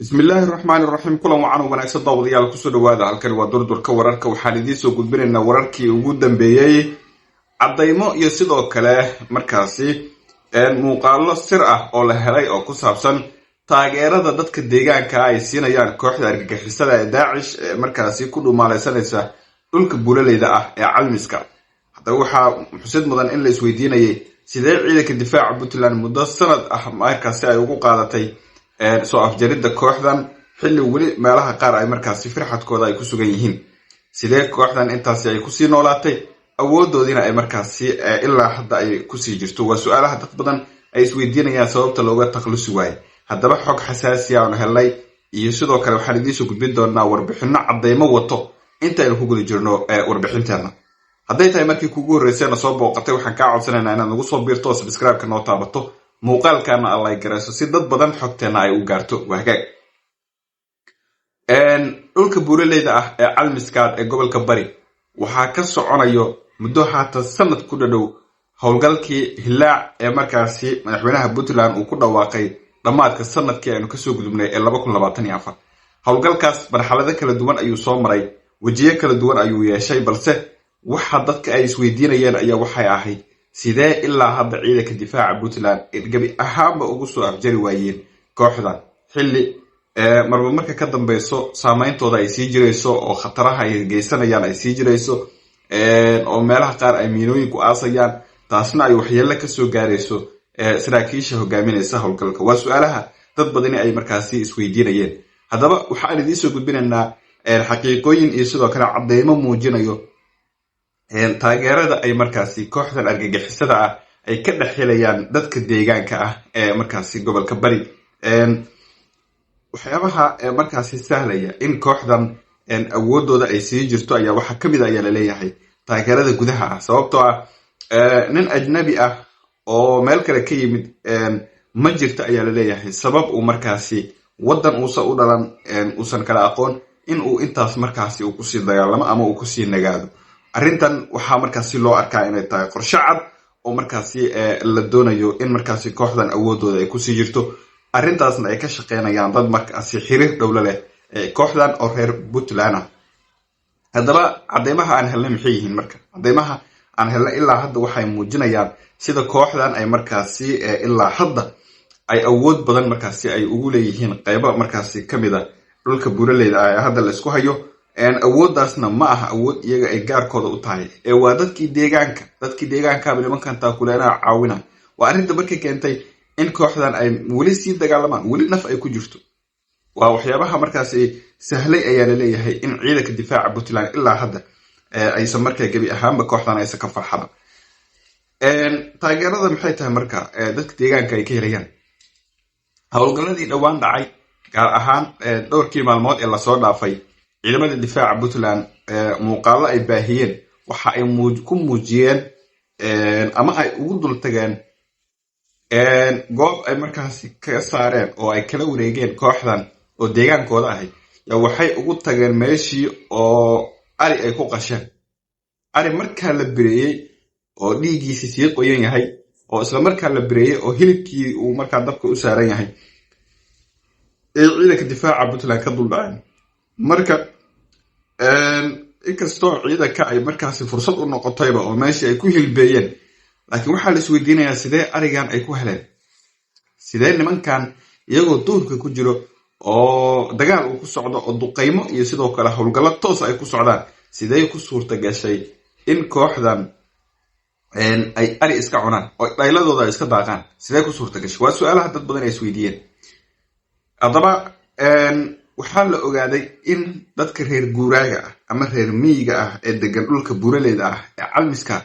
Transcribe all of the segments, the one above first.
بسم الله الرحمن الرحيم كلهم وعنو wanaagsan daawadayaal ku soo dhawaada halkan waa durdurka wararka waxaan idin soo gudbinaynaa wararkii ugu dambeeyay cadeymo iyo sidoo kale markaasi muuqaalo sir ah oo la helay oo ku saabsan taageerada dadka deegaanka ay siinayaan kooxda argagixisada ee Daesh markaasi ku dhumaalaysanaysa dhulka buuraleyda ah ee Calmiska. Hadda waxa xusid mudan in la isweydiinayay sidee ciidanka difaaca Puntland muddo sanad ah markaasi ay ugu qaadatay soo afjarida kooxdan xilli wali meelaha qaar ay markaasi firxadkooda ay ku sugan yihiin sidee kooxdan intaasi ay ku sii noolaatay awoodoodina ay markaasi ilaa hadda ay ku sii jirto waa su'aalaha dad badan ay isweydiinayaan sababta looga takhalusi waayay. Haddaba xog xasaasi ah oo helay iyo sidoo kale waxaan idin soo gudbin doonaa warbixino cadeymo wato inta aynu ku guda jirno warbixinteena. hadday tahay markii kugu horeysay soo booqatay waxaan ka codsanaynaa inaad nagu soo biirto subscribe-ka noo taabato muuqaalkana alla garayso si dad badan xogteena ay u gaarto wahagaag. dhulka buuraleyda ah ee Calmiska ee gobolka Bari waxaa ka soconayo muddo haatan sanad ku dhadhow howlgalkii Hilaac ee markaasi madaxweynaha Puntland uu ku dhawaaqay dhamaadka sanadkii aynu kasoo gudubnay ee 2024. howlgalkaas marxalado kala duwan ayuu soo maray wajiyo kala duwan ayuu yeeshay balse waxa dadka ay isweydiinayeen ayaa waxay ahayd sidee ilaa hadda ciidanka difaaca Puntland gabi ahaanba ugu soo afjari waayeen kooxdan xilli marba marka ka dambayso saameyntooda ay sii jirayso oo khataraha ay geysanayaan ay sii jirayso oo meelaha qaar ay miinooyinku aasayaan taasna ay waxyeello ka soo gaarayso saraakiisha hogaaminaysa howlgalka. waa su'aalaha dad badani ay markaasi isweydiinayeen. haddaba waxaan idin soo gudbinaynaa xaqiiqooyin iyo sidoo kale cadeymo muujinayo taageerada ay markaasi kooxdan argagixisada ah ay ka dhaxelayaan dadka deegaanka ah ee markaasi gobolka Bari. waxyaabaha markaasi sahlaya in kooxdan awoodooda ay sii jirto ayaa waxa kamid ah la leeyahay taageerada gudaha ah sababtoo ah nin ajnabi ah oo meel kale ka yimid ma jirto ayaa la leeyahay sabab uu markaasi wadan uusan u dhalan uusan kala aqoon in uu intaas markaasi uu ku sii dagaalamo ama uu ku sii nagaado. arrintan waxaa markaasi loo arkaa inay tahay qorshe cad oo markaasi la doonayo in markaasi kooxdan awoodooda ay ku sii jirto arrintaasna ay ka shaqeynayaan dad markaasi xiriir dhowle leh kooxdan oo reer Puntland ah. haddaba cadeymaha aan helnay maxay yihiin marka cadeymaha aan helnay ilaa hadda waxay muujinayaan sida kooxdan ay markaasi ilaa hadda ay awood badan markaasi ay ugu leeyihiin qaybo markaasi kamid ah dhulka buuraleyda ah ee hadda la isku hayo. awooddaasna ma aha awood iyaga ay gaarkooda u tahay waa dadkii deegaanka nimankan taakuleena caawina. waa arrinta markay keentay in kooxdan ay weli sii dagaalamaan weli naf ay ku jirto. waa waxyaabaha markaasi sahlay ayaa la leeyahay in ciidanka difaaca Puntland ilaa hadda aysan markaa gabi ahaanba kooxdan aysan ka farxada. taageerada maxay tahay marka dadka deegaanka ay ka helayaan howlgaladii dhowaan dhacay gaar ahaan dhowrkii maalmood ee lasoo dhaafay ciidamada difaaca Puntland muuqaalo ay baahiyeen waxa ay ku muujiyeen ama ay ugu dul tageen goob ay markaasi ka saareen oo ay kala wareegeen kooxdan oo deegaankooda ahay waxay ugu tageen meeshii oo ari ay ku qasheen. ari markaa la bireeyay oo dhiigiisi sii qoyan yahay oo isla markaa la bireeyay oo hilibkii uu markaa dabka u saaran yahay ciidanka difaaca Puntland ka dul dhaceen. marka inkastoo ciidanka ay markaasi fursad u noqotayba oo meeshii ay ku hilbeeyeen laakiin waxaa la isweydiinayaa sidee arigan ay ku heleen sidee nimankan iyagoo duurka ku jiro oo dagaal uu ku socdo oo duqeymo iyo sidoo kale howlgallo toos ay ku socdaan sidee ku suurta gashay in kooxdan ay ari iska cunaan oo dhayladooda ay iska daaqaan sidee ku suurta gashay waa su'aalaha dad badan ay isweydiiyeen. haddaba waxaa la ogaaday in dadka reer guuraaga ah ama reer miyiga ah ee degan dhulka buuraleyda ah ee Calmiska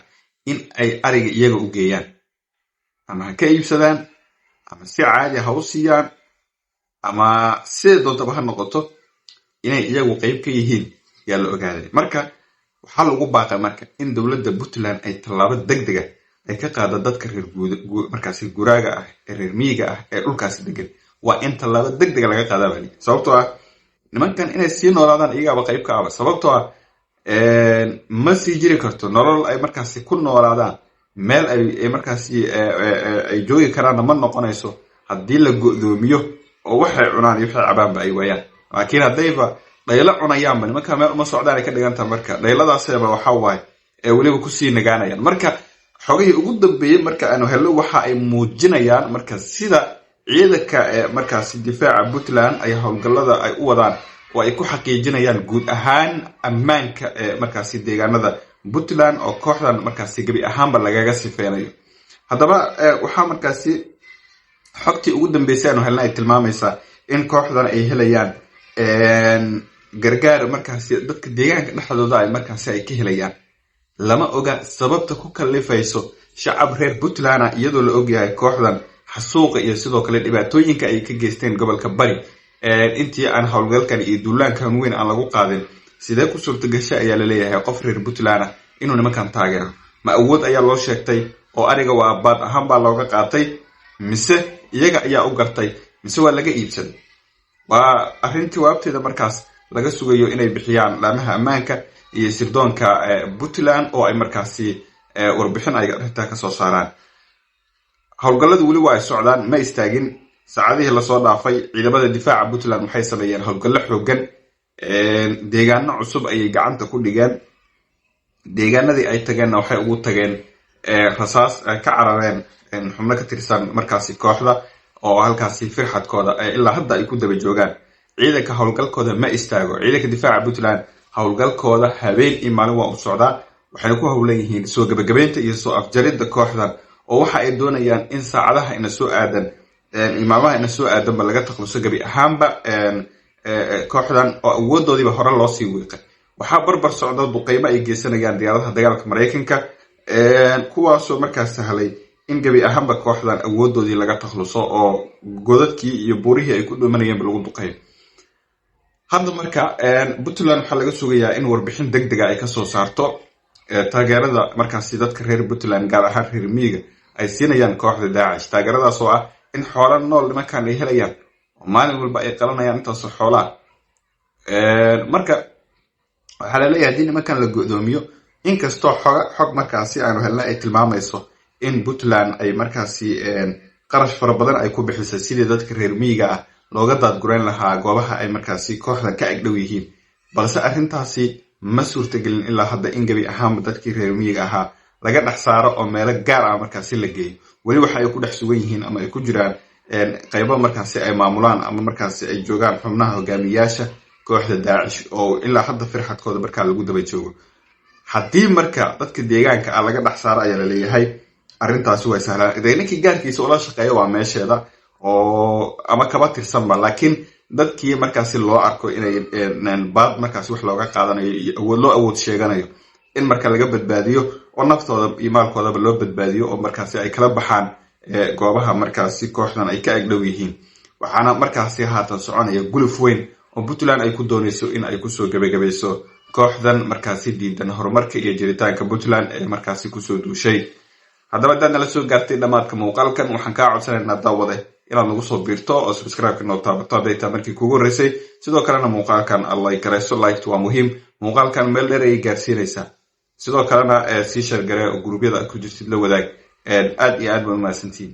in ay ariga iyaga u geeyaan ama ha ka iibsadaan ama si caadi ha u siiyaan ama sidoo doonta ha noqoto inay iyagu qayb ka yihiin yaa la ogaaday. marka waxaa lagu baaqay marka in dowladda Puntland ay tallaabo degdeg ah ay ka qaado dadka reer markaasi guuraaga ah ee reer miyiga ah ee dhulkaasi degan waa in tallaabo degdeg laga qaadaa bali sababtoo ah nimankan inay sii noolaadaan iyagaaba qayb ka ah sababtoo ah ma sii jiri karto nolol ay markaasi ku noolaadaan meel ay markaasi ay joogi karaanna ma noqonayso haddii la go'doomiyo oo waxay cunaan iyo waxay cabaanba ay waayaan. laakiin haddayba dhaylo cunayaanba nimanka meel uma socdaan ay ka dhiganta marka dhayladaaseba waxa waaye ee weliba kusii nagaanayaan. marka xogihii ugu dambeeyey marka aanu helno waxa ay muujinayaan marka sida ciidanka markaasi difaaca Puntland ay howlgallada ay u wadaan oo ay ku xaqiijinayaan guud ahaan ammaanka markaasi deegaanada Puntland oo kooxdan markaasi gabi ahaanba lagaga sifeynayo. haddaba waxaa markaasi xogtii ugu dambeysay aanu helnay ay tilmaamaysaa in kooxdan ay helayaan gargaar markaasi dadka deegaanka dhexdooda ay markaasi ay ka helayaan. lama oga sababta ku kalifayso shacab reer Puntland iyadoo la ogyahay kooxdan xasuuqa iyo sidoo kale dhibaatooyinka ay ka geysteen gobolka Bari intii aan howlgalkan iyo duulaankan weyn aan lagu qaadin. sidee ku suurtagashay ayaa la leeyahay qof reer Puntland inuu nimankan taageero? ma awood ayaa loo sheegtay oo ariga waa baad ahaan baa looga qaatay, mise iyaga ayaa u gartay, mise waa laga iibsaday? waa arrintii waabteeda markaas laga sugayo inay bixiyaan laamaha ammaanka iyo sirdoonka Puntland oo ay markaasi warbixin ay arrinta ka soo saaraan. howlgalladu weli waa ay socdaan, ma istaagin. saacadihii lasoo dhaafay ciidamada difaaca Puntland waxay sameeyeen howlgallo xooggan, deegaano cusub ayay gacanta ku dhigeen. deegaanadii ay tageenna waxay ugu tageen rasaas ka carareen xubno ka tirsan markaasi kooxda oo halkaasi firxadkooda ilaa hadda ay ku daba joogaan. ciidanka howlgalkooda ma istaago. ciidanka difaaca Puntland howlgalkooda habeen iyo maalin waa u socdaa. waxayna ku howlan yihiin soo gabagabeynta iyo soo afjaridda kooxdan oo waxa ay doonayaan in saacadaha ina soo aadan maalmaha ina soo aadanba laga takluso gabi ahaanba kooxdan oo awoodoodiiba hore loo sii wiiqay. waxaa barbar socda duqeymo ay geysanayaan diyaaradaha dagaalka Mareykanka kuwaasoo markaas sahlay in gabi ahaanba kooxdan awoodoodii laga takluso oo godadkii iyo buurihii ay ku dhumanayeenba lagu duqeeyo. hadda marka Puntland waxaa laga sugayaa in warbixin degdeg ah ay ka soo saarto taageerada markaasi dadka reer Puntland gaar ahaan reer miyiga ay siinayaan kooxda Daacish. taageeradaas oo ah in xoolo nool nimankan ay helayaan oo maalin walba ay qalanayaan intaasoo xoolaa. marka waxaa la leeyahay haddii nimankan la go'doomiyo, inkastoo xog markaasi aanu helnay ay tilmaamayso in Puntland ay markaasi qarash fara badan ay ku bixisay sidii dadka reer miyiga ah looga daadgurayn lahaa goobaha ay markaasi kooxdan ka agdhow yihiin, balse arrintaasi ma suurtagelin ilaa hadda in gabi ahaanba dadkii reer miyiga ahaa laga dhex saaro oo meelo gaar ah markaasi la geeyo. weli waxa ay ku dhex sugan yihiin ama ay ku jiraan qaybo markaasi ay maamulaan ama markaasi ay joogaan xubnaha hogaamiyaasha kooxda Daacish oo ilaa hadda firxadkooda markaa lagu daba joogo. haddii marka dadka deegaanka ah laga dhex saaro ayaa la leeyahay arrintaasi way sahlaan. ninkii gaarkiisa ula shaqeeya waa meesheeda oo ama kaba tirsanba, laakiin dadkii markaasi loo arko inay baad markaasi wax looga qaadanayo iyo loo awood sheeganayo in marka laga badbaadiyo oo naftooda iyo maalkoodaba loo badbaadiyo oo markaasi ay kala baxaan goobaha markaasi kooxdan ay ka agdhow yihiin. waxaana markaasi haatan soconaya guluf weyn oo Puntland ay ku doonayso in ay kusoo gabagabayso kooxdan markaasi diidan horumarka iyo jiritaanka Puntland ee markaasi kusoo duushay. haddaba haddaad nala soo gaartay dhammaadka muuqaalkan, waxaan kaa codsanaynaa daawade inaad nagu soo biirto oo subscribe-ka noo taabato hadday taa markii kugu horreysay. sidoo kalena muuqaalkan aad like garayso. liked waa muhiim. muuqaalkan meel dheer ayay gaarsiinaysaa. sidoo kalena sii share garee oo gurubyada aad ku jirtid la wadaag. aad iyo aad baa umahadsantihiin.